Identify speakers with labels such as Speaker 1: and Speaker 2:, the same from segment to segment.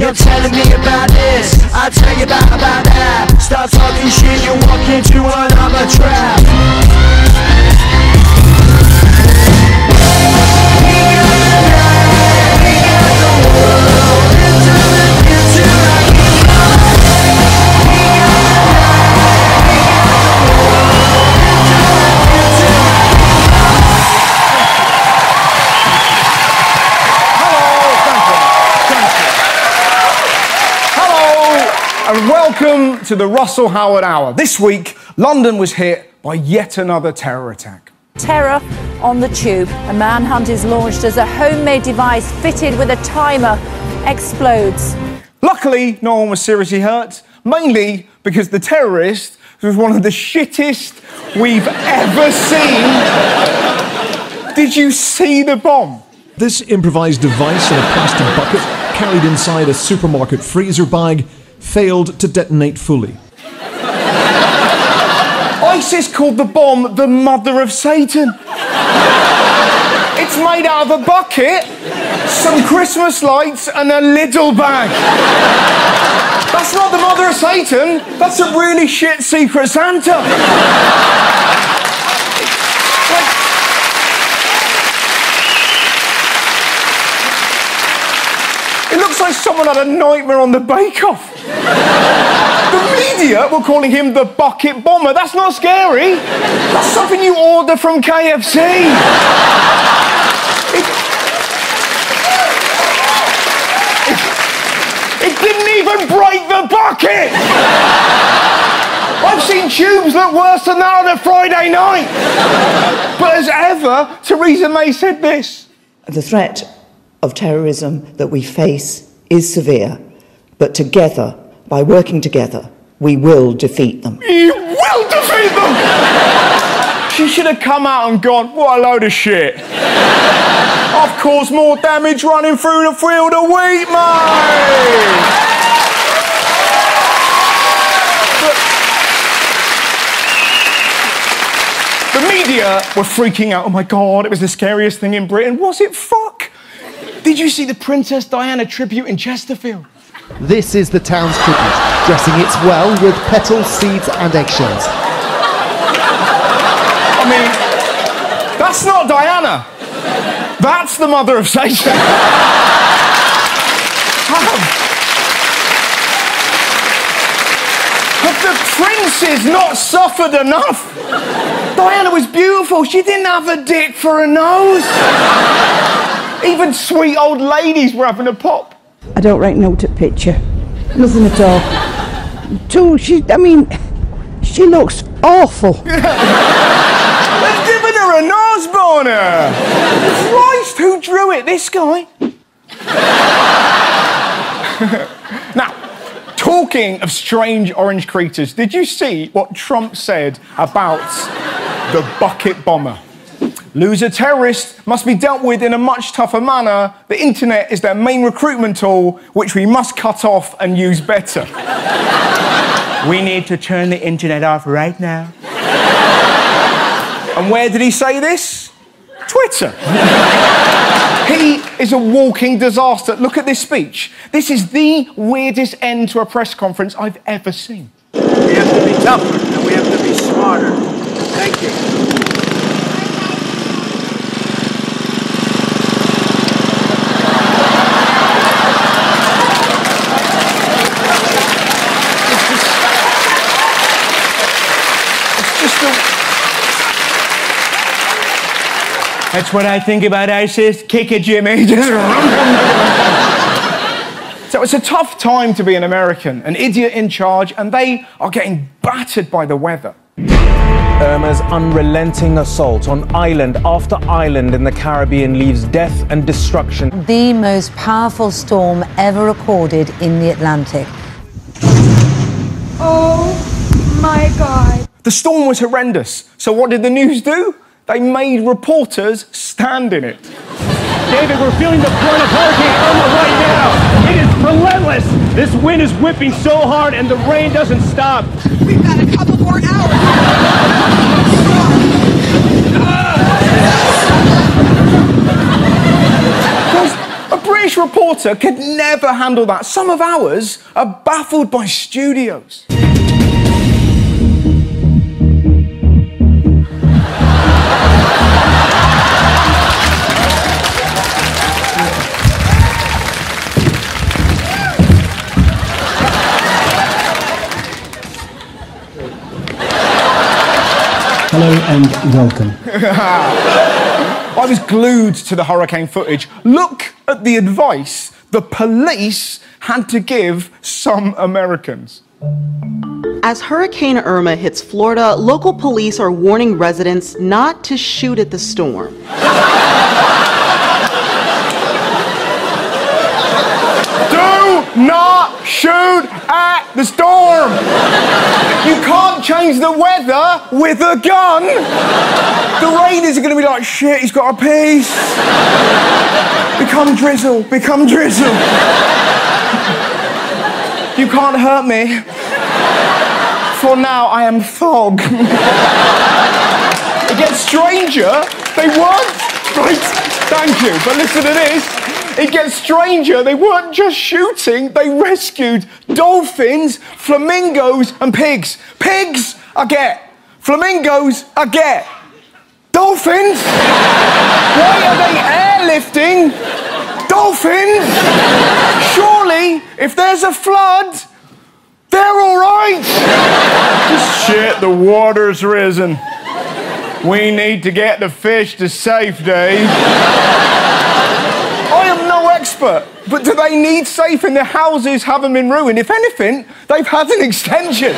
Speaker 1: You're telling me about this, I'll tell you about that. Start talking shit, you walk into another trap.
Speaker 2: And welcome to the Russell Howard Hour. This week, London was hit by yet another terror attack.
Speaker 3: Terror on the tube. A manhunt is launched as a homemade device fitted with a timer explodes. Luckily,
Speaker 2: no one was seriously hurt, mainly because the terrorist was one of the shittest we've ever seen. Did you see the bomb?
Speaker 4: This improvised device in a plastic bucket, carried inside a supermarket freezer bag, failed to detonate fully.
Speaker 2: ISIS called the bomb the mother of Satan. It's made out of a bucket, some Christmas lights and a little bag. That's not the mother of Satan, that's a really shit Secret Santa. It looks like someone had a nightmare on the bake-off. The media were calling him the bucket bomber. That's not scary. That's something you order from KFC. It didn't even break the bucket. I've seen tubes look worse than that on a Friday night. But as ever, Theresa May said this.
Speaker 5: The threat of terrorism that we face is severe, but together, by working together, we will defeat them.
Speaker 2: You will defeat them! She should have come out and gone, what a load of shit. I've caused more damage running through the field of wheat, mate! The media were freaking out. Oh my God, it was the scariest thing in Britain. Was it fuck? Did you see the Princess Diana tribute in Chesterfield?
Speaker 6: This is the town's tribute, dressing its well with petals, seeds and eggshells.
Speaker 2: I mean, that's not Diana. That's the mother of Satan. Have the princes not suffered enough? Diana was beautiful. She didn't have a dick for a nose. Even sweet old ladies were having a pop.
Speaker 7: I don't write note at picture. Nothing at all. She looks awful.
Speaker 2: They've given her a nose boner. Christ, who drew it? This guy? Now, talking of strange orange creatures, did you see what Trump said about the bucket bomber? Loser terrorists must be dealt with in a much tougher manner. The internet is their main recruitment tool, which we must cut off and use better. We need to turn the internet off right now. And where did he say this? Twitter. He is a walking disaster. Look at this speech. This is the weirdest end to a press conference I've ever seen.
Speaker 8: We have to be tougher and we have to be smarter. Thank you.
Speaker 2: That's what I think about ISIS. Kick it, Jimmy. So it's a tough time to be an American, an idiot in charge, and they are getting battered by the weather.
Speaker 9: Irma's unrelenting assault on island after island in the Caribbean leaves death and destruction.
Speaker 10: The most powerful storm ever recorded in the Atlantic.
Speaker 11: Oh my God.
Speaker 2: The storm was horrendous. So what did the news do? They made reporters stand in it.
Speaker 12: David, we're feeling the brunt of Hurricane Irma right now. It is relentless. This wind is whipping so hard and the rain doesn't stop.
Speaker 11: We've got a couple more hours.
Speaker 2: There's a British This reporter could never handle that. Some of ours are baffled by studios.
Speaker 13: Hello and welcome.
Speaker 2: I was glued to the hurricane footage. Look at the advice the police had to give some Americans.
Speaker 14: As Hurricane Irma hits Florida, local police are warning residents not to shoot at the storm.
Speaker 2: Do not shoot at the storm! You can't change the weather with a gun! The raiders are going to be like, shit, he's got a piece. Become drizzle, become drizzle. You can't hurt me. For now, I am fog. It gets stranger. They weren't... Right, thank you, but listen to this. It gets stranger. They weren't just shooting, they rescued dolphins, flamingos, and pigs. Pigs, I get. Flamingos, I get. Dolphins? Why are they airlifting dolphins? Surely, if there's a flood, they're all right. Shit, the water's risen. We need to get the fish to safety. I am no expert, but do they need safe and their houses haven't been ruined? If anything, they've had an extension.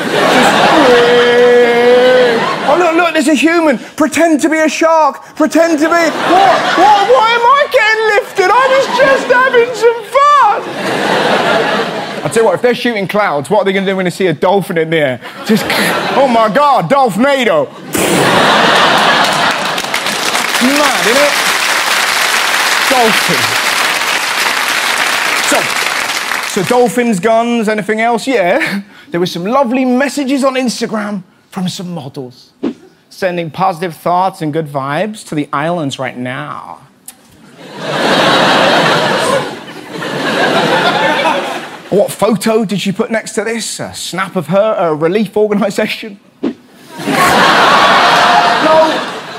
Speaker 2: Oh, look, there's a human. Pretend to be a shark. Pretend to be... What? Why am I getting lifted? I was just having some fun. I'll tell you what, if they're shooting clouds, what are they going to do when they see a dolphin in the air? Just, oh my God, Dolphinado. Mad, isn't it? Dolphin. So dolphins, guns, anything else? Yeah. There were some lovely messages on Instagram from some models. Sending positive thoughts and good vibes to the islands right now. What photo did she put next to this? A snap of her at a relief organisation? No,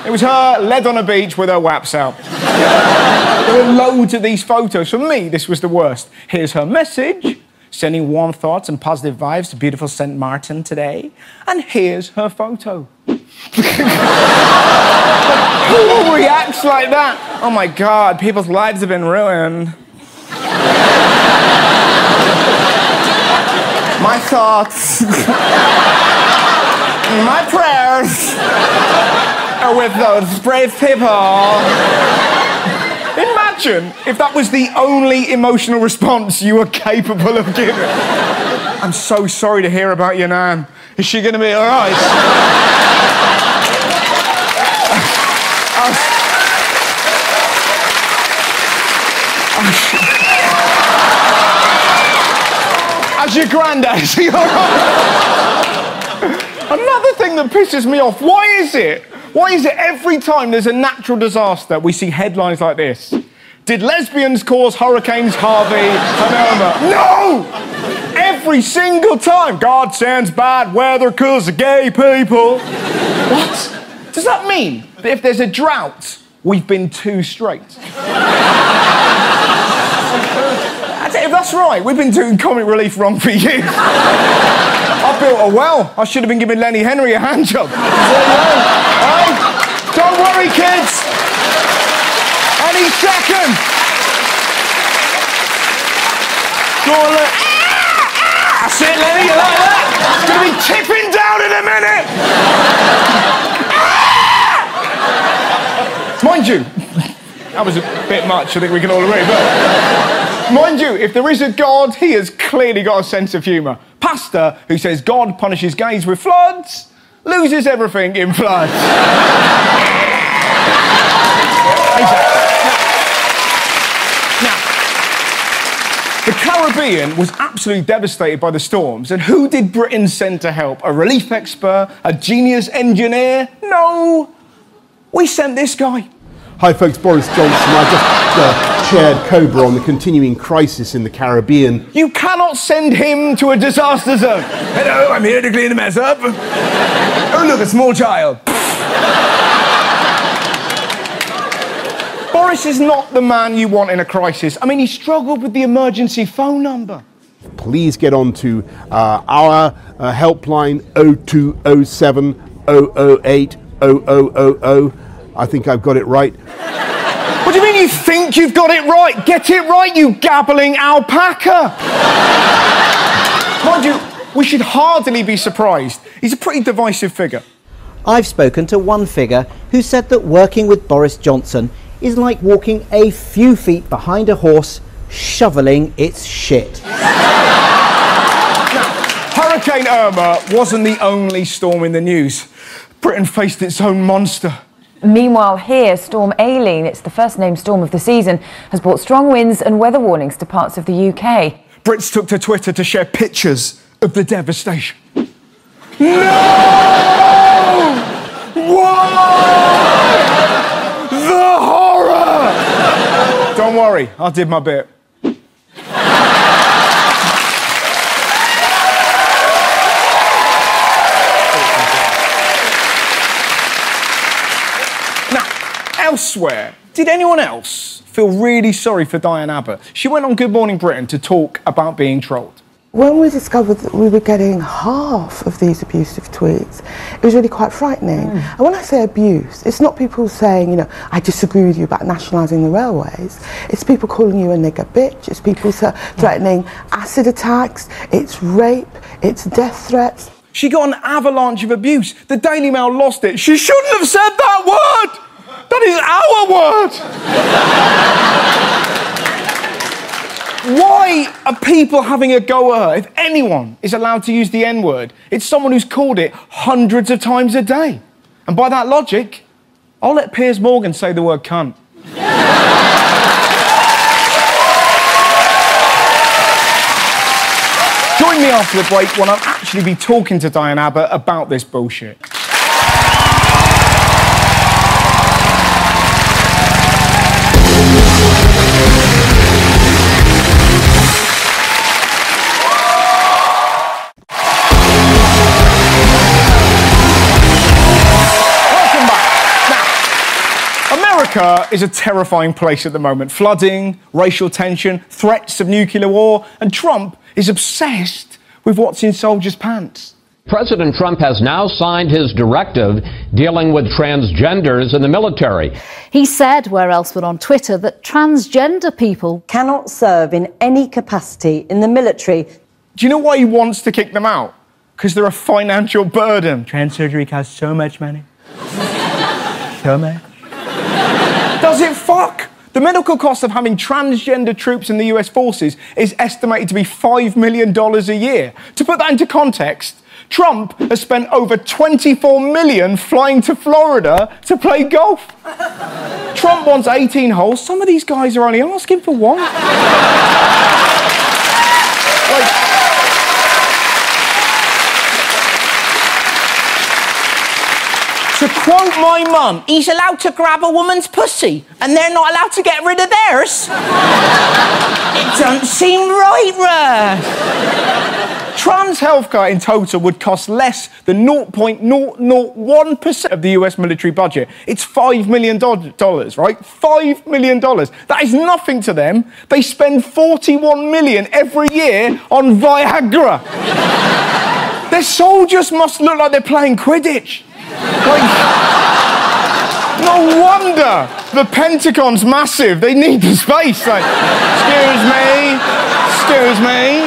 Speaker 2: it was her led on a beach with her waps out. There were loads of these photos. For me, this was the worst. Here's her message, sending warm thoughts and positive vibes to beautiful St. Martin today. And here's her photo. Who reacts like that? Oh my God, people's lives have been ruined. My thoughts, my prayers are with those brave people. Imagine if that was the only emotional response you were capable of giving. I'm so sorry to hear about your nan. Is she going to be all right? How's your granddad? Is he all right? Another thing that pisses me off, why is it every time there's a natural disaster we see headlines like this? Did lesbians cause hurricanes Harvey and Irma? No! Every single time. God sends bad weather because of gay people. What? Does that mean that if there's a drought, we've been too straight? If that's right, we've been doing comic relief wrong for years. I built a well. I should have been giving Lenny Henry a hand job. Hey, don't worry, kids. Any second. Go on, look. That's it, Lenny, you like that? It's going to be tipping down in a minute. Mind you, that was a bit much, I think we can all agree, but... Mind you, if there is a God, he has clearly got a sense of humour. Pastor, who says God punishes gays with floods, loses everything in floods. Now, the Caribbean was absolutely devastated by the storms, and who did Britain send to help? A relief expert? A genius engineer? No! We sent this guy.
Speaker 15: Hi folks, Boris Johnson. I just chaired COBRA on the continuing crisis in the Caribbean.
Speaker 2: You cannot send him to a disaster zone. Hello, I'm here to clean the mess up. Oh, look, a small child. Boris is not the man you want in a crisis. I mean, he struggled with the emergency phone number.
Speaker 15: Please get on to our helpline 0207 008 0000. I think I've got it right.
Speaker 2: What do you mean you think you've got it right? Get it right, you gabbling alpaca! Mind you, we should hardly be surprised. He's a pretty divisive figure.
Speaker 16: I've spoken to one figure who said that working with Boris Johnson is like walking a few feet behind a horse, shoveling its shit.
Speaker 2: Now, Hurricane Irma wasn't the only storm in the news. Britain faced its own monster.
Speaker 17: Meanwhile here, Storm Aileen, it's the first named storm of the season, has brought strong winds and weather warnings to parts of the UK.
Speaker 2: Brits took to Twitter to share pictures of the devastation. No! Why? The horror! Don't worry, I did my bit. Elsewhere, did anyone else feel really sorry for Diane Abbott? She went on Good Morning Britain to talk about being trolled.
Speaker 18: When we discovered that we were getting half of these abusive tweets, it was really quite frightening. And when I say abuse, it's not people saying, you know, I disagree with you about nationalising the railways. It's people calling you a nigger bitch. It's people threatening acid attacks. It's rape. It's death threats.
Speaker 2: She got an avalanche of abuse. The Daily Mail lost it. She shouldn't have said that word! That is our word! Why are people having a go at her? If anyone is allowed to use the N-word, it's someone who's called it hundreds of times a day. And by that logic, I'll let Piers Morgan say the word cunt. Join me after the break when I'll actually be talking to Diane Abbott about this bullshit. America is a terrifying place at the moment. Flooding, racial tension, threats of nuclear war, and Trump is obsessed with what's in soldiers' pants.
Speaker 19: President Trump has now signed his directive dealing with transgenders in the military.
Speaker 20: He said, where else but on Twitter, that transgender people cannot serve in any capacity in the military.
Speaker 2: Do you know why he wants to kick them out? Because they're a financial burden. Trans surgery costs so much money. So much. Does it fuck? The medical cost of having transgender troops in the US forces is estimated to be $5 million a year. To put that into context, Trump has spent over $24 million flying to Florida to play golf. Trump wants 18 holes. Some of these guys are only asking for one. To quote my mum, he's allowed to grab a woman's pussy and they're not allowed to get rid of theirs. It don't seem right, Russ. Trans healthcare in total would cost less than 0.001% of the US military budget. It's $5 million, right? $5 million. That is nothing to them. They spend $41 million every year on Viagra. Their soldiers must look like they're playing Quidditch. No wonder the Pentagon's massive. They need the space. Like, excuse me.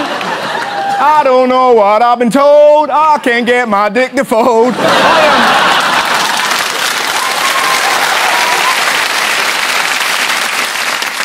Speaker 2: I don't know what I've been told. I can't get my dick to fold.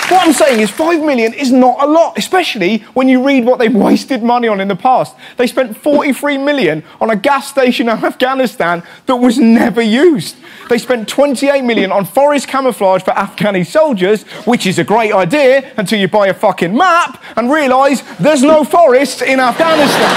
Speaker 2: What I'm saying is $5 million is not a lot, especially when you read what they've wasted money on in the past. They spent $43 million on a gas station in Afghanistan that was never used. They spent $28 million on forest camouflage for Afghani soldiers, which is a great idea until you buy a fucking map and realise there's no forests in Afghanistan.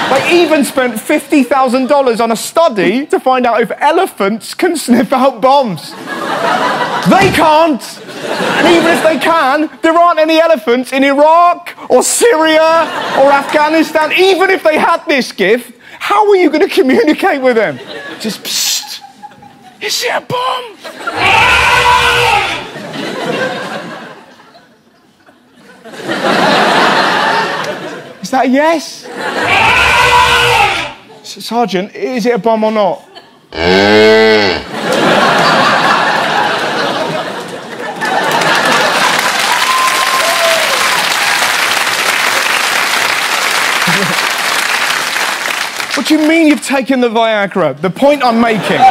Speaker 2: They even spent $50,000 on a study to find out if elephants can sniff out bombs. They can't. And even if they can, there aren't any elephants in Iraq or Syria or Afghanistan. Even if they had this gift, how are you going to communicate with them? Just, psst, is it a bomb? Is that a yes? Sergeant, is it a bomb or not? What do you mean you've taken the Viagra? The point I'm making...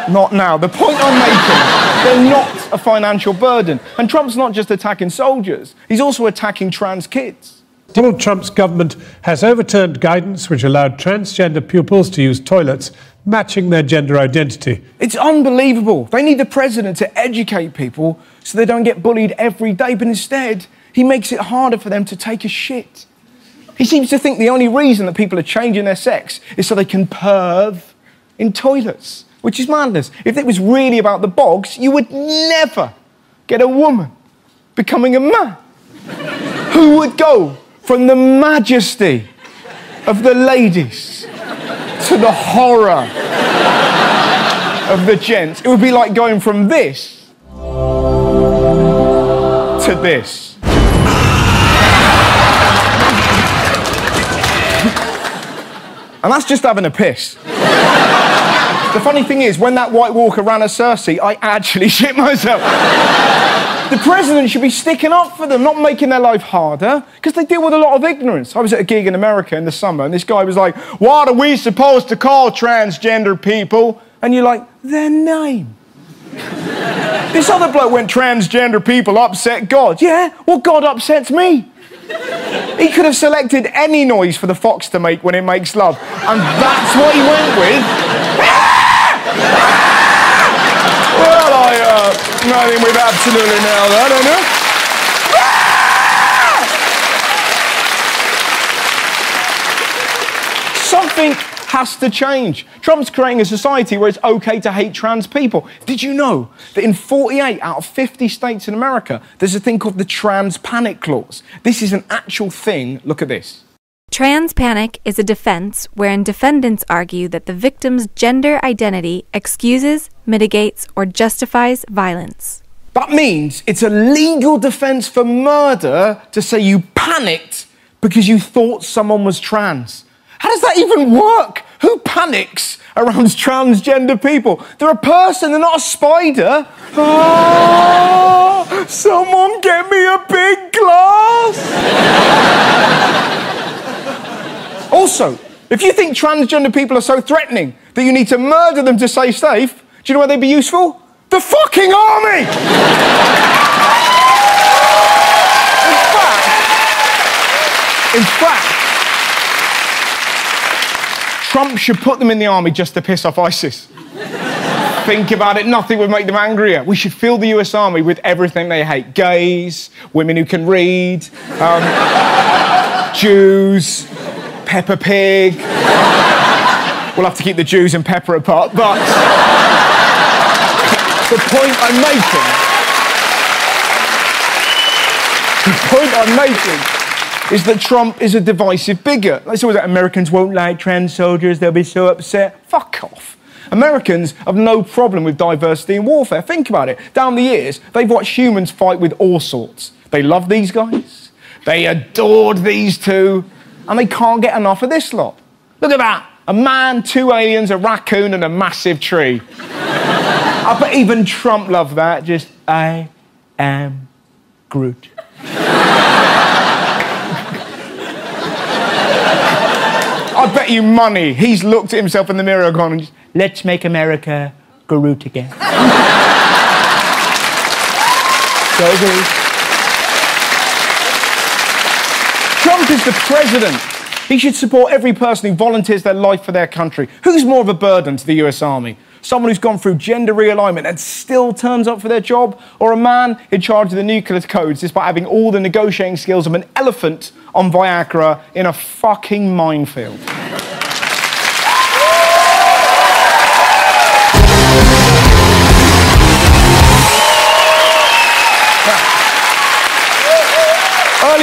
Speaker 2: Not now. The point I'm making, they're not a financial burden. And Trump's not just attacking soldiers, he's also attacking trans kids.
Speaker 21: Donald Trump's government has overturned guidance which allowed transgender pupils to use toilets matching their gender identity.
Speaker 2: It's unbelievable. They need the president to educate people so they don't get bullied every day, but instead, he makes it harder for them to take a shit. He seems to think the only reason that people are changing their sex is so they can perv in toilets, which is madness. If it was really about the bogs, you would never get a woman becoming a man. Who would go from the majesty of the ladies to the horror of the gents? It would be like going from this to this. And that's just having a piss. The funny thing is, when that White Walker ran at Cersei, I actually shit myself. The president should be sticking up for them, not making their life harder, because they deal with a lot of ignorance. I was at a gig in America in the summer, and this guy was like, what are we supposed to call transgender people? And you're like, their name. This other bloke went, transgender people upset God. Yeah, well, God upsets me. He could have selected any noise for the fox to make when it makes love, and that's what he went with. Well, I think we've absolutely nailed that, don't you? Something has to change. Trump's creating a society where it's okay to hate trans people. Did you know that in 48 out of 50 states in America, there's a thing called the trans panic clause? This is an actual thing. Look at this.
Speaker 22: Trans panic is a defense wherein defendants argue that the victim's gender identity excuses, mitigates, or justifies violence.
Speaker 2: That means it's a legal defense for murder to say you panicked because you thought someone was trans. How does that even work? Who panics around transgender people? They're a person, they're not a spider. Oh, someone get me a big glass. Also, if you think transgender people are so threatening that you need to murder them to stay safe, do you know where they'd be useful? The fucking army! In fact, Trump should put them in the army just to piss off ISIS. Think about it, nothing would make them angrier. We should fill the US Army with everything they hate. Gays, women who can read, Jews, Peppa Pig. We'll have to keep the Jews and Pepper apart, but the point I'm making is that Trump is a divisive bigot. It's always like Americans won't like trans soldiers, they'll be so upset. Fuck off. Americans have no problem with diversity in warfare. Think about it. Down the years, they've watched humans fight with all sorts. They love these guys, they adored these two, and they can't get enough of this lot. Look at that. A man, 2 aliens, a raccoon, and a massive tree. I bet even Trump loved that. Just, I am Groot. I bet you money he's looked at himself in the mirror and gone, let's make America Groot again. Go Groot. Trump is the president. He should support every person who volunteers their life for their country. Who's more of a burden to the US Army? Someone who's gone through gender realignment and still turns up for their job? Or a man in charge of the nuclear codes despite having all the negotiating skills of an elephant on Viagra in a fucking minefield?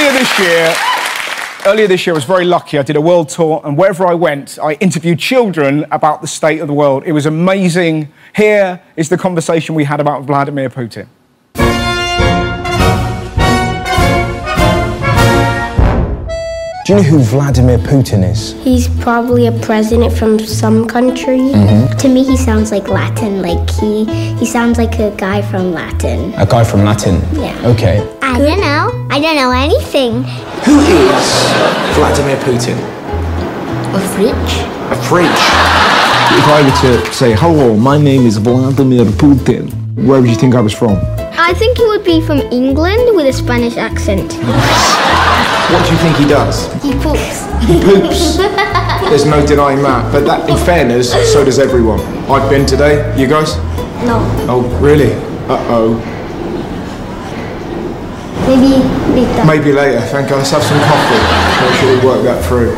Speaker 2: Earlier this year, I was very lucky. I did a world tour, and wherever I went, I interviewed children about the state of the world. It was amazing. Here is the conversation we had about Vladimir Putin.
Speaker 1: Do you know who Vladimir Putin is?
Speaker 3: He's probably a president from some country. To me, he sounds like Latin. Like he sounds like a guy from Latin.
Speaker 1: A guy from Latin?
Speaker 3: Yeah.
Speaker 1: Okay.
Speaker 3: I don't know. I don't know anything.
Speaker 1: Who is Vladimir Putin?
Speaker 3: A fridge?
Speaker 1: A fridge. If I were to say, hello, my name is Vladimir Putin, where would you think I was from?
Speaker 3: I think he would be from England with a Spanish accent.
Speaker 1: What do you think he does?
Speaker 3: He poops.
Speaker 1: He poops. There's no denying that. But that, in fairness, so does everyone. I've been today. You guys?
Speaker 3: No.
Speaker 1: Oh, really? Uh-oh.
Speaker 3: Maybe later.
Speaker 1: Maybe later. Thank God. Let's have some coffee. Make sure we work that through.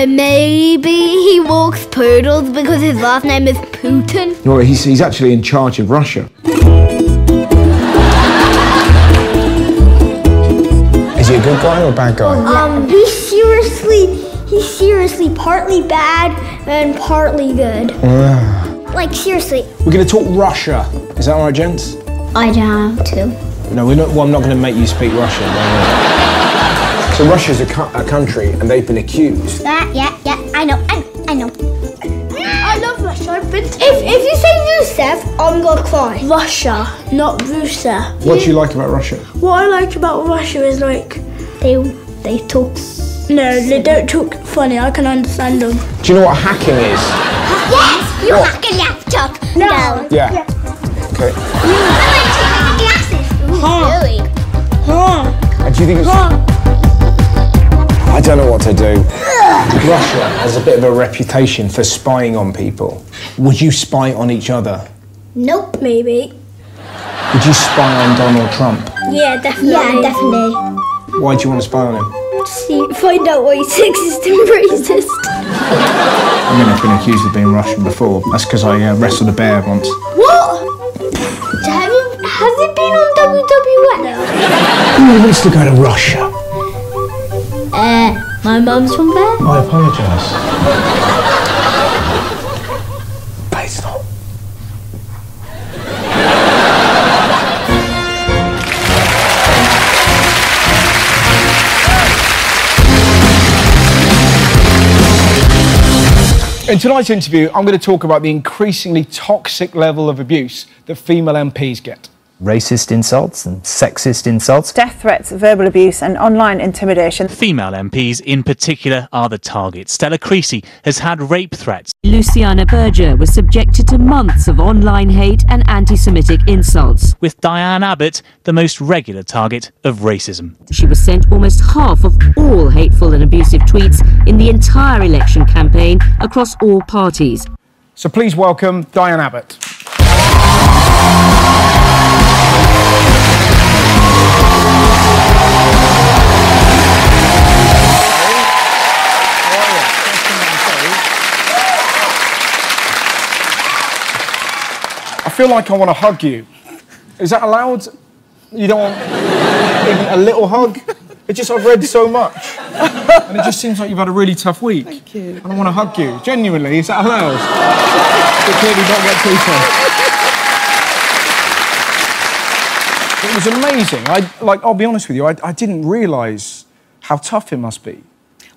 Speaker 3: Maybe he walks poodles because his last name is Putin.
Speaker 1: No, he's actually in charge of Russia. Is he a good guy or a bad guy?
Speaker 3: He's seriously partly bad and partly good. Like seriously.
Speaker 1: We're going to talk Russia. Is that all right, gents?
Speaker 3: I don't have to.
Speaker 1: No, we're not. Well, I'm not going to make you speak Russian. No. So Russia's a country, and they've been accused.
Speaker 3: Yeah, I know. I love Russia. I've been to if you say Rusev, I'm gonna cry. Russia, not Rusev.
Speaker 1: What do you like about Russia?
Speaker 3: What I like about Russia is like they talk. No, they don't talk funny. I can understand them.
Speaker 1: Do you know what hacking is?
Speaker 3: Yes, you hack a laptop. No.
Speaker 1: Yeah. Okay.
Speaker 3: Glasses. Really?
Speaker 1: And do you think it's? I don't know what to do. Russia has a bit of a reputation for spying on people. Would you spy on each other?
Speaker 3: Nope, maybe.
Speaker 1: Would you spy on Donald Trump?
Speaker 3: Yeah, definitely. Yeah, definitely.
Speaker 1: Why do you want to spy on him?
Speaker 3: Find out why he's sexist and racist.
Speaker 1: I mean, I've been accused of being Russian before. That's because I wrestled a bear once.
Speaker 3: What? Has it been on WWF?
Speaker 1: Who wants to go to Russia?
Speaker 3: My mum's from there.
Speaker 1: I apologise. But it's not.
Speaker 2: In tonight's interview, I'm going to talk about the increasingly toxic level of abuse that female MPs get.
Speaker 23: Racist insults and sexist insults.
Speaker 24: Death threats, verbal abuse and online intimidation.
Speaker 25: Female MPs in particular are the target. Stella Creasy has had rape threats.
Speaker 26: Luciana Berger was subjected to months of online hate and anti-Semitic insults.
Speaker 25: With Diane Abbott the most regular target of racism.
Speaker 26: She was sent almost half of all hateful and abusive tweets in the entire election campaign across all parties.
Speaker 2: So please welcome Diane Abbott. I feel like I want to hug you. Is that allowed? You don't want even a little hug? It's just I've read so much. And it just seems like you've had a really tough week.
Speaker 18: Thank you.
Speaker 2: And I want to hug you. Genuinely, is that allowed? But clearly not get too tough. It was amazing. I'll be honest with you, I didn't realise how tough it must be.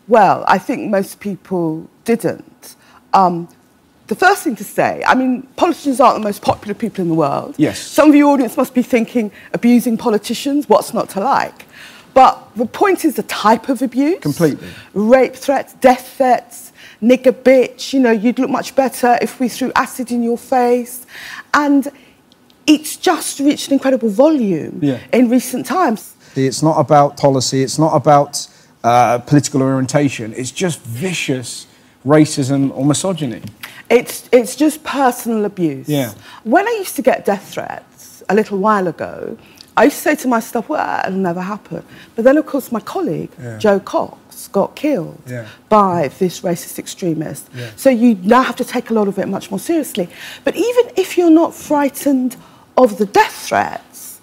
Speaker 18: Well, I think most people didn't. The first thing to say, I mean, politicians aren't the most popular people in the world.
Speaker 2: Yes.
Speaker 18: Some of your audience must be thinking, abusing politicians, what's not to like? But the point is the type of abuse.
Speaker 2: Completely.
Speaker 18: Rape threats, death threats, nigger bitch, you know, you'd look much better if we threw acid in your face. And it's just reached an incredible volume in recent times.
Speaker 2: It's not about policy, it's not about political orientation, it's just vicious racism or misogyny.
Speaker 18: It's just personal abuse.
Speaker 2: Yeah.
Speaker 18: When I used to get death threats a little while ago, I used to say to myself, well, it'll never happen. But then, of course, my colleague, Joe Cox, got killed by this racist extremist. So you now have to take a lot of it much more seriously. But even if you're not frightened of the death threats,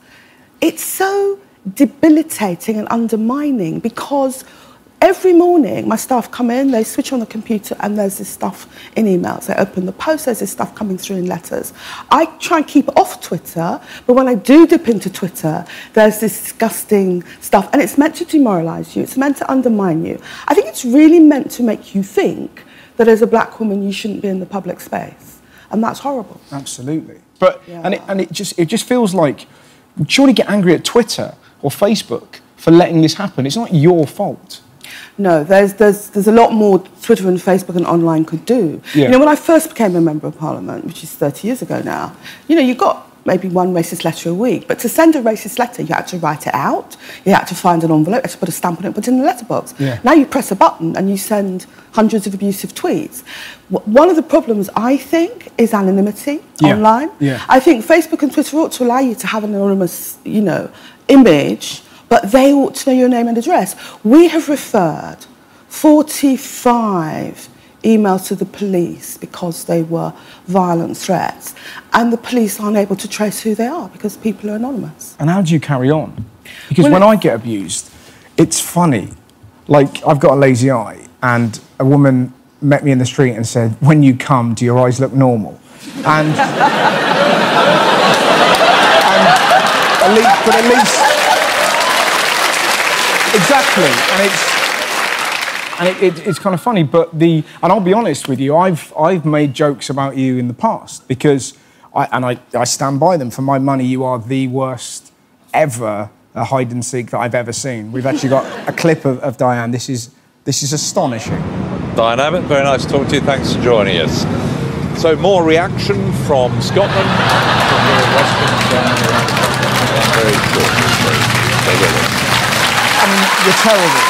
Speaker 18: it's so debilitating and undermining, because every morning my staff come in, they switch on the computer and there's this stuff in emails. They open the post, there's this stuff coming through in letters. I try and keep off Twitter, but when I do dip into Twitter, there's this disgusting stuff, and it's meant to demoralise you, it's meant to undermine you. I think it's really meant to make you think that as a black woman you shouldn't be in the public space, and that's horrible.
Speaker 2: Absolutely. But it just feels like, surely get angry at Twitter or Facebook for letting this happen. It's not your fault.
Speaker 18: No, there's a lot more Twitter and Facebook and online could do.
Speaker 2: Yeah.
Speaker 18: You know, when I first became a member of Parliament, which is 30 years ago now, you know, you got maybe one racist letter a week, but to send a racist letter, you had to write it out, you had to find an envelope, you had to put a stamp on it, put it in the letterbox.
Speaker 2: Yeah.
Speaker 18: Now you press a button and you send hundreds of abusive tweets. One of the problems, I think, is anonymity online.
Speaker 2: Yeah.
Speaker 18: I think Facebook and Twitter ought to allow you to have an anonymous, you know, image, but they ought to know your name and address. We have referred 45 emails to the police because they were violent threats, and the police aren't able to trace who they are because people are anonymous.
Speaker 2: And how do you carry on? Because when I get abused, it's funny. Like, I've got a lazy eye, and a woman met me in the street and said, "When you come, do your eyes look normal?" And, at least, exactly, and it's kind of funny, and I'll be honest with you, I've made jokes about you in the past because I stand by them. For my money, you are the worst ever hide and seek that I've ever seen. We've actually got a clip of Diane. This is astonishing.
Speaker 4: Diane Abbott, very nice to talk to you. Thanks for joining us. So more reaction from Scotland. Very short.
Speaker 2: I mean, you're terrible.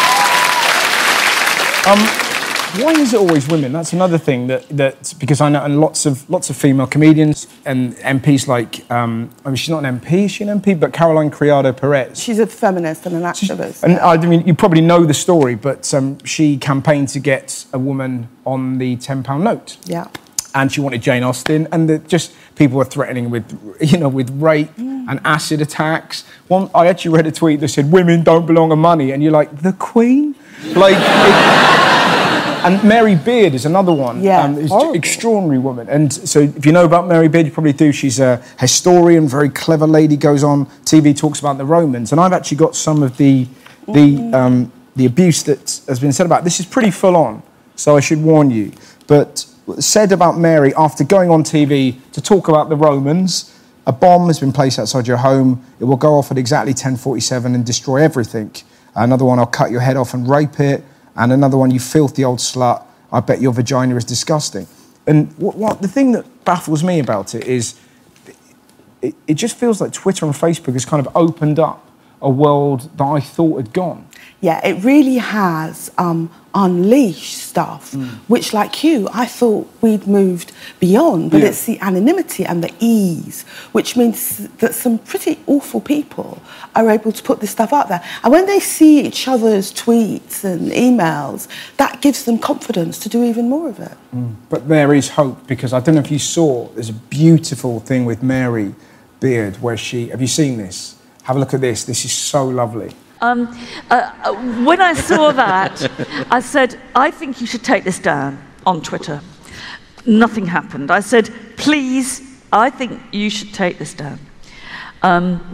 Speaker 2: Why is it always women? That's another thing that because I know and lots of female comedians and MPs like I mean, she's not an MP, is she an MP? But Caroline Criado Perez.
Speaker 18: She's a feminist and an activist.
Speaker 2: And I mean, you probably know the story, but she campaigned to get a woman on the £10 note.
Speaker 18: Yeah.
Speaker 2: And she wanted Jane Austen, and just people were threatening with rape and acid attacks. I actually read a tweet that said, "Women don't belong on money," and you're like, the Queen? Like, and Mary Beard is another one.
Speaker 18: Yeah,
Speaker 2: is an extraordinary woman. And so, if you know about Mary Beard, you probably do. She's a historian, very clever lady. Goes on TV, talks about the Romans, and I've actually got some of the abuse that has been said about. This is pretty full on, so I should warn you. But said about Mary after going on TV to talk about the Romans, a bomb has been placed outside your home. It will go off at exactly 10:47 and destroy everything. Another one, I'll cut your head off and rape it. And another one, you filthy old slut, I bet your vagina is disgusting. And what the thing that baffles me about it is it just feels like Twitter and Facebook has kind of opened up a world that I thought had gone.
Speaker 18: Yeah, it really has unleashed stuff, which, like you, I thought we'd moved beyond. But it's the anonymity and the ease, which means that some pretty awful people are able to put this stuff out there. And when they see each other's tweets and emails, that gives them confidence to do even more of it.
Speaker 2: But there is hope, because I don't know if you saw, there's a beautiful thing with Mary Beard where have you seen this? Have a look at this. This is so lovely.
Speaker 5: When I saw that, I said, I think you should take this down on Twitter. Nothing happened. I said, please, I think you should take this down.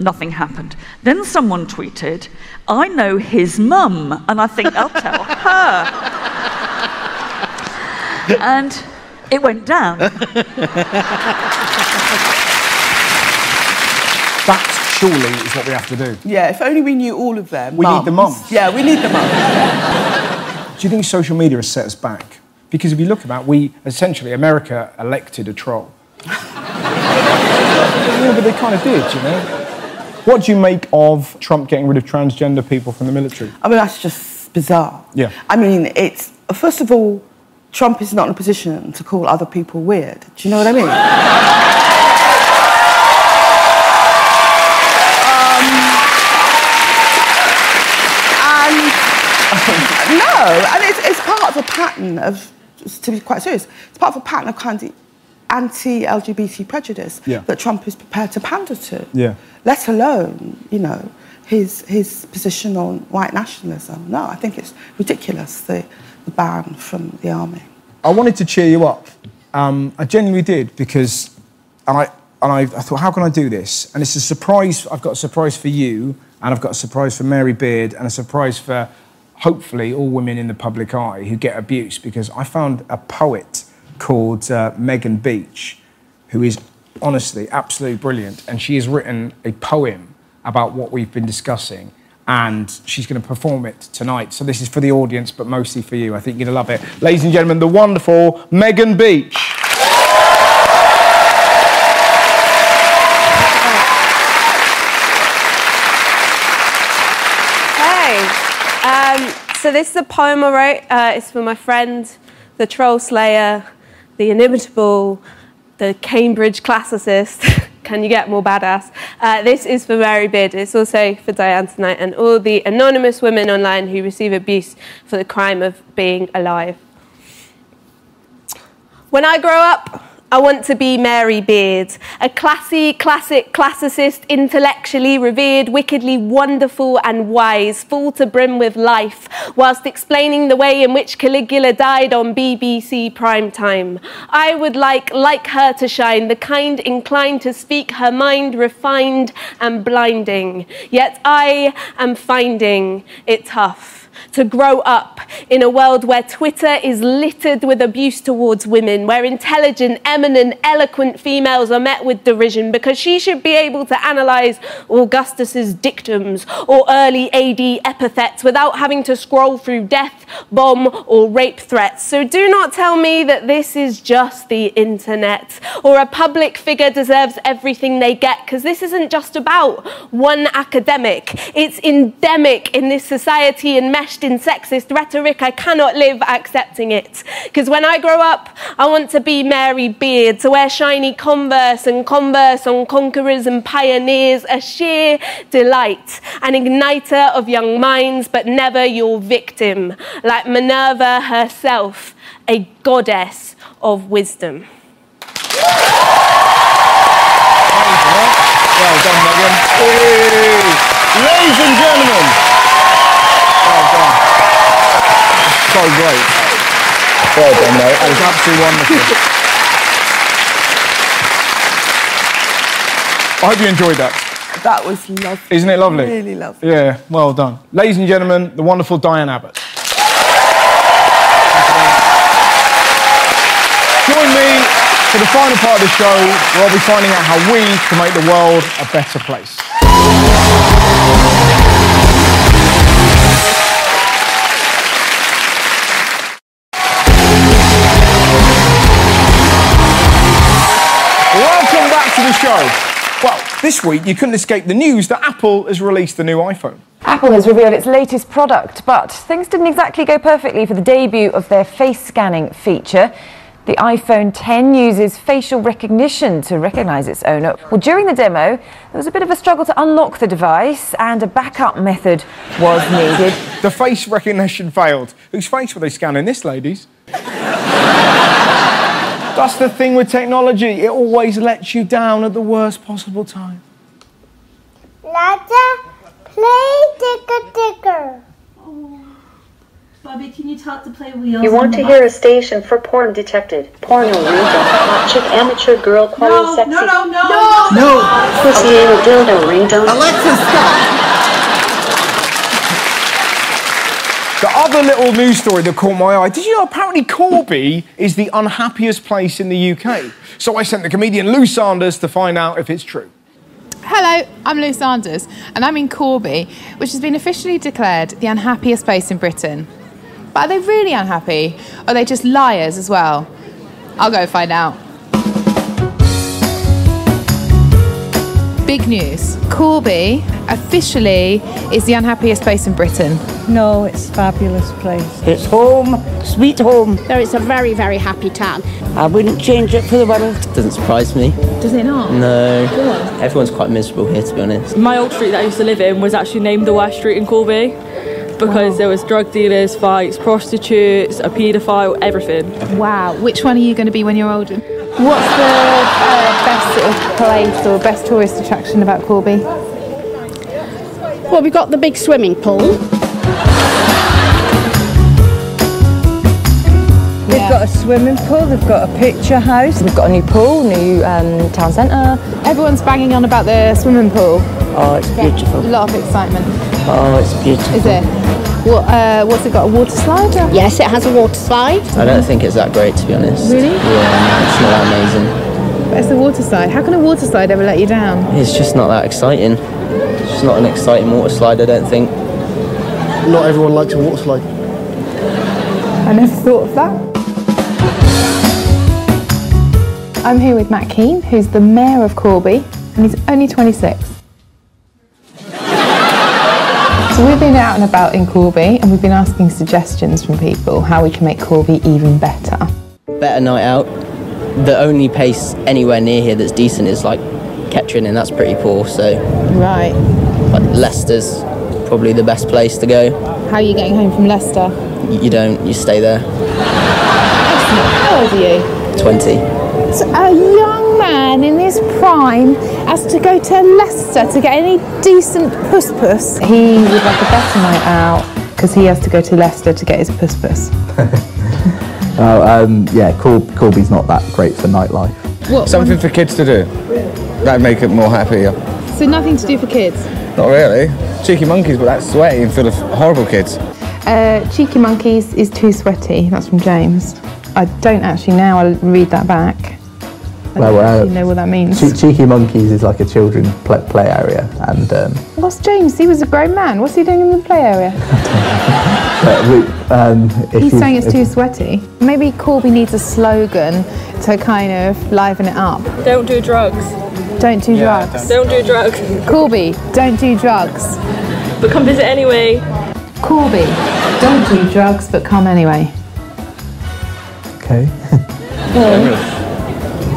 Speaker 5: Nothing happened. Then someone tweeted, I know his mum, and I think I'll tell her. And it went down.
Speaker 2: That surely is what we have to do.
Speaker 18: Yeah, if only we knew all of them.
Speaker 2: We need the mums.
Speaker 18: Yeah, we need the mums.
Speaker 2: Do you think social media has set us back? Because if you look about, America elected a troll. Yeah, but they kind of did, you know? What do you make of Trump getting rid of transgender people from the military?
Speaker 18: I mean, that's just bizarre.
Speaker 2: Yeah.
Speaker 18: I mean, first of all, Trump is not in a position to call other people weird. Do you know what I mean? No, and it's part of a pattern of, to be quite serious, it's part of a pattern of kind of anti-LGBT prejudice that Trump is prepared to pander to.
Speaker 2: Yeah.
Speaker 18: Let alone, you know, his position on white nationalism. No, I think it's ridiculous, the ban from the army.
Speaker 2: I wanted to cheer you up. I genuinely did, because I thought, how can I do this? And it's a surprise. I've got a surprise for you, and I've got a surprise for Mary Beard, and a surprise for, hopefully, all women in the public eye who get abuse, because I found a poet called Megan Beach, who is honestly absolutely brilliant, and she has written a poem about what we've been discussing, and she's going to perform it tonight. So this is for the audience, but mostly for you. I think you're going to love it. Ladies and gentlemen, the wonderful Megan Beach.
Speaker 6: So this is a poem I wrote. It's for my friend, the troll slayer, the inimitable, the Cambridge classicist. Can you get more badass? This is for Mary Beard. It's also for Diane tonight and all the anonymous women online who receive abuse for the crime of being alive. When I grow up, I want to be Mary Beard, a classy, classic, classicist, intellectually revered, wickedly wonderful and wise, full to brim with life, whilst explaining the way in which Caligula died on BBC primetime. I would like her to shine, the kind inclined to speak her mind, refined and blinding. Yet I am finding it tough to grow up in a world where Twitter is littered with abuse towards women, where intelligent, eminent, eloquent females are met with derision because she should be able to analyse Augustus's dictums or early AD epithets without having to scroll through death, bomb or rape threats. So do not tell me that this is just the internet, or a public figure deserves everything they get, because this isn't just about one academic. It's endemic in this society, enmeshed in sexist rhetoric. I cannot live accepting it. Because when I grow up, I want to be Mary Beard, to wear shiny Converse and converse on conquerors and pioneers, a sheer delight, an igniter of young minds, but never your victim, like Minerva herself, a goddess of wisdom.
Speaker 2: Well done, Megan. Ladies and gentlemen. Well done. So great. Well done, mate. That was absolutely wonderful. I hope you enjoyed that.
Speaker 18: That was lovely.
Speaker 2: Isn't it lovely?
Speaker 18: Really lovely.
Speaker 2: Yeah, well done. Ladies and gentlemen, the wonderful Diane Abbott. Join me for the final part of the show, where I'll be finding out how we can make the world a better place. Welcome back to the show. Well, this week you couldn't escape the news that Apple has released the new iPhone.
Speaker 17: Apple has revealed its latest product, but things didn't exactly go perfectly for the debut of their face scanning feature. The iPhone X uses facial recognition to recognise its owner. Well, during the demo, there was a bit of a struggle to unlock the device, and a backup method was needed.
Speaker 2: The face recognition failed. Whose face were they scanning? This lady's. That's the thing with technology. It always lets you down at the worst possible time.
Speaker 3: Lada, play ticker.
Speaker 7: Bobby, can you talk to play wheels?
Speaker 8: You want to hear a station for porn detected. Porno, ringtone, hot chick, amateur, girl, quality, sexy.
Speaker 7: No.
Speaker 8: Pussy, anal, dildo, ringtone.
Speaker 18: Alexa, stop.
Speaker 2: The other little news story that caught my eye, did you know apparently Corby is the unhappiest place in the UK? So I sent the comedian Lou Sanders to find out if it's true.
Speaker 9: Hello, I'm Lou Sanders, and I'm in Corby, which has been officially declared the unhappiest place in Britain. But are they really unhappy? Or are they just liars as well? I'll go find out. Big news. Corby officially is the unhappiest place in Britain.
Speaker 10: No, it's a fabulous place.
Speaker 12: It's home, sweet home.
Speaker 10: No, it's a very, very happy town.
Speaker 12: I wouldn't change it for the world.
Speaker 27: Doesn't surprise me.
Speaker 10: Does it not?
Speaker 27: No. Everyone's quite miserable here, to be honest.
Speaker 28: My old street that I used to live in was actually named the West Street in Corby because there was drug dealers, fights, prostitutes, a paedophile, everything.
Speaker 9: Wow. Which one are you going to be when you're older? What's the best sort of place or best tourist attraction about Corby?
Speaker 10: Well, we've got the big swimming pool.
Speaker 12: They've got a swimming pool, they've got a picture house.
Speaker 17: We've got a new pool, new town centre.
Speaker 9: Everyone's banging on about the swimming pool.
Speaker 12: Oh, it's beautiful.
Speaker 9: A lot of excitement.
Speaker 12: Oh, it's beautiful.
Speaker 9: Is it? What's it got, a water slide?
Speaker 10: Yes, it has a water slide.
Speaker 27: I don't think it's that great, to be honest.
Speaker 9: Really?
Speaker 27: Yeah, no, it's not that amazing.
Speaker 9: But it's the water slide. How can a water slide ever let you down?
Speaker 27: It's just not that exciting. It's just not an exciting water slide, I don't think.
Speaker 11: Not everyone likes a water slide.
Speaker 9: I never thought of that. I'm here with Matt Keane, who's the Mayor of Corby, and he's only 26. So we've been out and about in Corby, and we've been asking suggestions from people how we can make Corby even better.
Speaker 27: Better night out. The only place anywhere near here that's decent is like Kettering, and that's pretty poor, so...
Speaker 9: Right.
Speaker 27: Like Leicester's probably the best place to go.
Speaker 9: How are you getting home from Leicester?
Speaker 27: You don't, you stay there.
Speaker 9: How old are you?
Speaker 27: 20.
Speaker 9: So a young man in his prime has to go to Leicester to get any decent puss-puss. He would like a better night out because he has to go to Leicester to get his puss-puss.
Speaker 23: Yeah, Corby's not that great for nightlife.
Speaker 9: What,
Speaker 2: Something for kids to do. That'd make it more happier.
Speaker 9: So nothing to do for kids?
Speaker 2: Not really. Cheeky monkeys, but that's sweaty and full of horrible kids.
Speaker 9: Cheeky Monkeys is too sweaty. That's from James. I don't actually now. I'll read that back. I don't actually know what that means.
Speaker 23: Cheeky Monkeys is like a children's play area, and
Speaker 9: What's James? He was a grown man. What's he doing in the play area? He's saying it's too sweaty. Maybe Corby needs a slogan to kind of liven it up.
Speaker 28: Don't do drugs.
Speaker 9: Don't do drugs.
Speaker 28: Don't do drugs.
Speaker 9: Corby, don't do drugs.
Speaker 28: But come visit anyway.
Speaker 9: Corby, don't do drugs, but come anyway.
Speaker 23: Okay.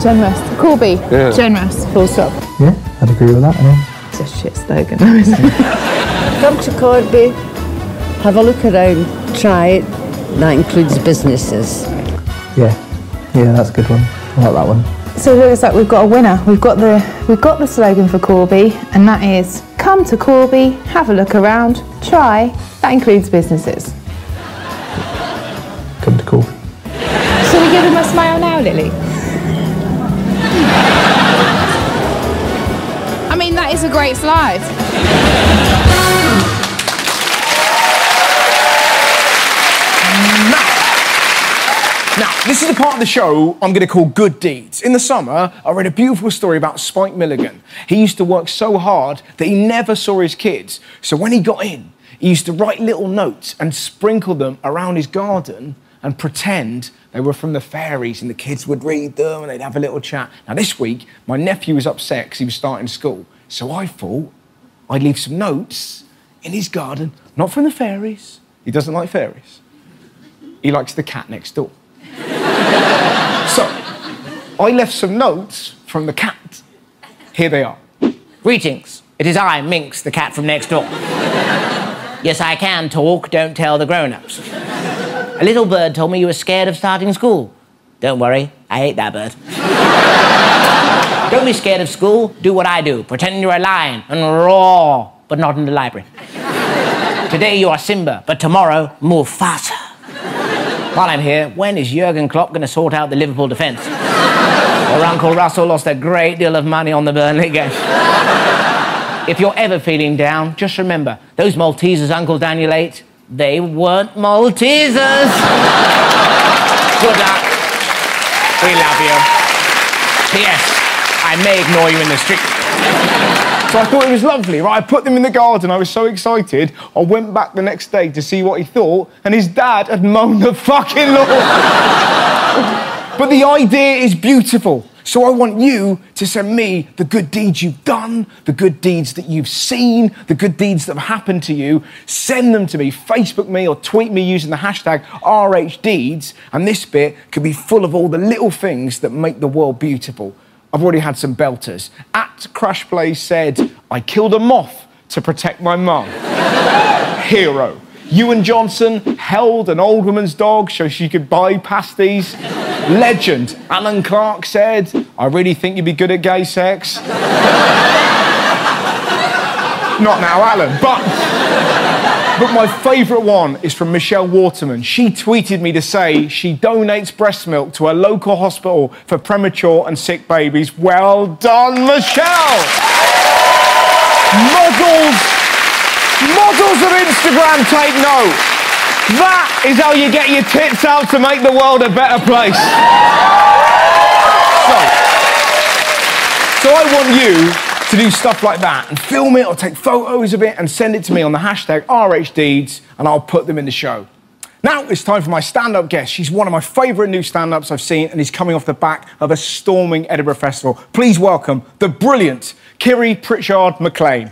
Speaker 9: Generous. Corby,
Speaker 23: Yeah.
Speaker 9: generous. Full stop.
Speaker 23: Yeah, I'd agree with that. Yeah.
Speaker 9: It's a shit slogan, though, isn't it?
Speaker 12: Come to Corby, have a look around, try it. That includes businesses.
Speaker 23: Yeah, that's a good one. I like that one.
Speaker 9: So it looks like we've got a winner. We've got the slogan for Corby, and that is come to Corby, have a look around, try. That includes businesses.
Speaker 23: Come to Corby.
Speaker 9: Shall we give him a smile now, Lily? I mean, that is a great slide.
Speaker 2: Now, this is the part of the show I'm going to call Good Deeds. In the summer, I read a beautiful story about Spike Milligan. He used to work so hard that he never saw his kids. So when he got in, he used to write little notes and sprinkle them around his garden and pretend they were from the fairies, and the kids would read them and they'd have a little chat. Now, this week, my nephew was upset because he was starting school. So I thought I'd leave some notes in his garden, not from the fairies. He doesn't like fairies. He likes the cat next door. So, I left some notes from the cat. Here they are.
Speaker 13: Greetings. It is I, Minx, the cat from next door. Yes, I can talk, don't tell the grown-ups. A little bird told me you were scared of starting school. Don't worry, I hate that bird. Don't be scared of school, do what I do. Pretend you're a lion and roar, but not in the library. Today you are Simba, but tomorrow, Mufasa. While I'm here, when is Jurgen Klopp going to sort out the Liverpool defence? Or Uncle Russell lost a great deal of money on the Burnley game. If you're ever feeling down, just remember, those Maltesers Uncle Daniel ate, they weren't Maltesers. Good luck. We love you. P.S. I may ignore you in the street.
Speaker 2: So I thought it was lovely, right? I put them in the garden, I was so excited. I went back the next day to see what he thought, and his dad had mown the fucking lawn. But the idea is beautiful. So I want you to send me the good deeds you've done, the good deeds that you've seen, the good deeds that have happened to you. Send them to me, Facebook me or tweet me using the hashtag RHDeeds, and this bit could be full of all the little things that make the world beautiful. I've already had some belters. At Crash Play said, I killed a moth to protect my mum. Hero. Ewan Johnson held an old woman's dog so she could buy pasties. Legend. Alan Clark said, I really think you'd be good at gay sex. Not now, Alan, but my favourite one is from Michelle Waterman. She tweeted me to say she donates breast milk to a local hospital for premature and sick babies. Well done, Michelle! Models of Instagram, take note. That is how you get your tits out to make the world a better place. So I want you to do stuff like that and film it or take photos of it and send it to me on the hashtag RHDeeds and I'll put them in the show. Now it's time for my stand-up guest. She's one of my favourite new stand-ups I've seen and he's coming off the back of a storming Edinburgh Festival. Please welcome the brilliant Kiri Pritchard-McLean.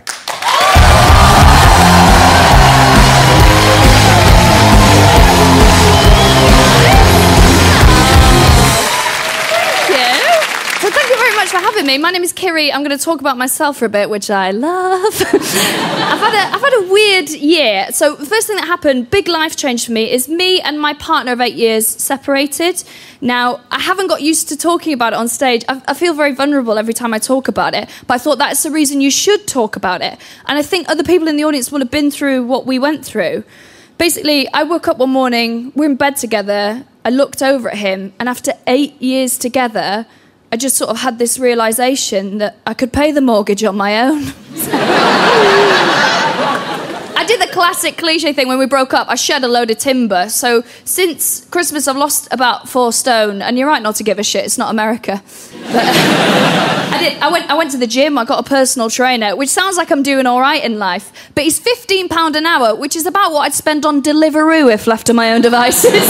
Speaker 1: For having me. My name is Kiri. I'm going to talk about myself for a bit, which I love. I've had a weird year. So the first thing that happened, big life change for me, is me and my partner of 8 years separated. Now, I haven't got used to talking about it on stage. I feel very vulnerable every time I talk about it, but I thought that's the reason you should talk about it. And I think other people in the audience will have been through what we went through. Basically, I woke up one morning, we're in bed together, I looked over at him, and after 8 years together, I just sort of had this realisation that I could pay the mortgage on my own. I did the classic cliche thing when we broke up. I shed a load of timber. So since Christmas, I've lost about 4 stone. And you're right not to give a shit. It's not America. But, I went to the gym. I got a personal trainer, which sounds like I'm doing all right in life. But he's £15 an hour, which is about what I'd spend on Deliveroo if left to my own devices.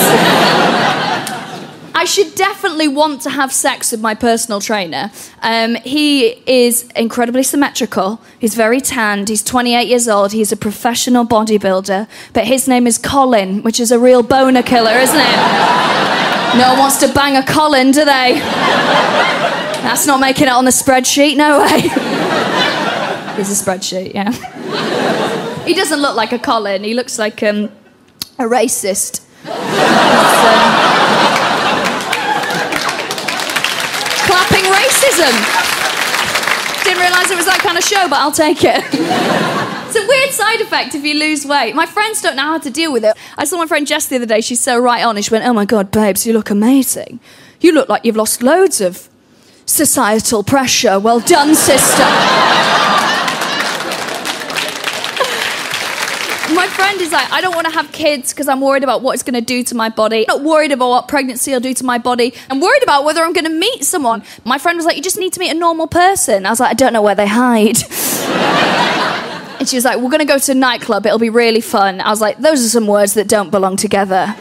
Speaker 1: I should definitely want to have sex with my personal trainer. He is incredibly symmetrical. He's very tanned. He's 28 years old. He's a professional bodybuilder. But his name is Colin, which is a real boner killer, isn't it? No one wants to bang a Colin, do they? That's not making it on the spreadsheet, no way. There's a spreadsheet, yeah. He doesn't look like a Colin. He looks like a racist. Clapping racism. Didn't realise it was that kind of show, but I'll take it. It's a weird side effect if you lose weight. My friends don't know how to deal with it. I saw my friend Jess the other day. She's so right on. She went, oh my God, babes, you look amazing. You look like you've lost loads of societal pressure. Well done, sister. My friend is like, I don't want to have kids because I'm worried about what it's going to do to my body. I'm not worried about what pregnancy will do to my body. I'm worried about whether I'm going to meet someone. My friend was like, you just need to meet a normal person. I was like, I don't know where they hide. And she was like, we're going to go to a nightclub. It'll be really fun. I was like, those are some words that don't belong together.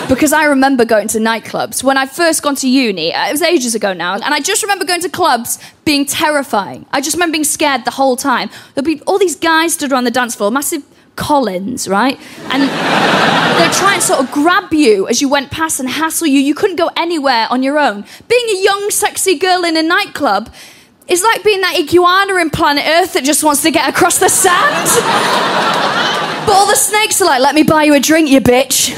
Speaker 1: Because I remember going to nightclubs. When I first gone to uni, it was ages ago now, and I just remember going to clubs being terrifying. I just remember being scared the whole time. There'd be all these guys stood around the dance floor, massive Collins, right? And they'd try and sort of grab you as you went past and hassle you. You couldn't go anywhere on your own. Being a young, sexy girl in a nightclub is like being that iguana in Planet Earth that just wants to get across the sand. But all the snakes are like, let me buy you a drink, you bitch.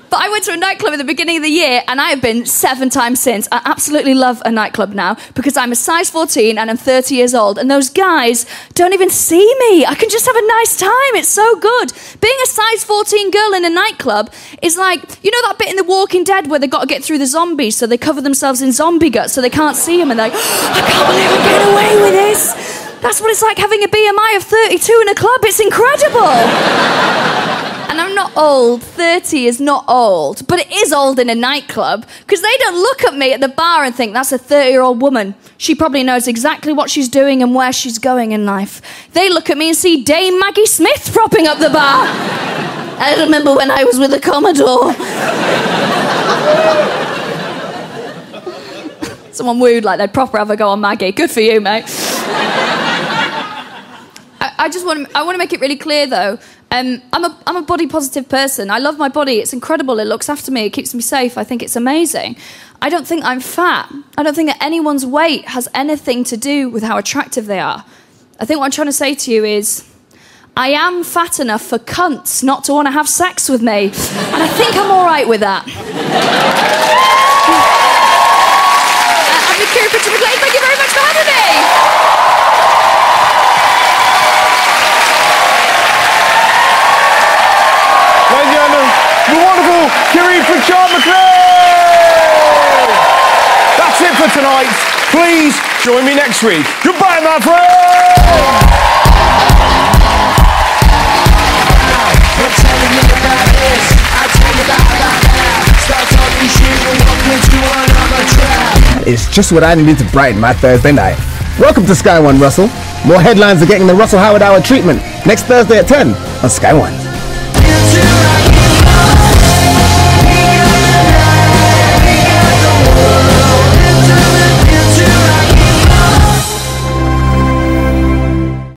Speaker 1: But I went to a nightclub at the beginning of the year and I have been 7 times since. I absolutely love a nightclub now because I'm a size 14 and I'm 30 years old and those guys don't even see me. I can just have a nice time. It's so good. Being a size 14 girl in a nightclub is like, you know that bit in The Walking Dead where they got to get through the zombies so they cover themselves in zombie guts so they can't see them and they're like, I can't believe I'm getting away with this. That's what it's like having a BMI of 32 in a club. It's incredible. And I'm not old. 30 is not old. But it is old in a nightclub because they don't look at me at the bar and think, that's a 30-year-old woman. She probably knows exactly what she's doing and where she's going in life. They look at me and see Dame Maggie Smith propping up the bar. I remember when I was with the Commodore. Someone wooed like they'd proper have a go on Maggie. Good for you, mate. I want to make it really clear, though. I'm a body positive person. I love my body. It's incredible. It looks after me. It keeps me safe. I think it's amazing. I don't think I'm fat. I don't think that anyone's weight has anything to do with how attractive they are. I think what I'm trying to say to you is I am fat enough for cunts not to want to have sex with me. And I think I'm all right with that. I'm Victoria Pritchard McLean. Thank you very much for having me.
Speaker 2: Ladies and gentlemen, the wonderful Kiri Pritchard McLean! That's it for tonight. Please join me next week. Goodbye, my friend!
Speaker 14: It's just what I needed to brighten my Thursday night. Welcome to Sky One, Russell. More headlines are getting the Russell Howard Hour treatment next Thursday at 10 on Sky One.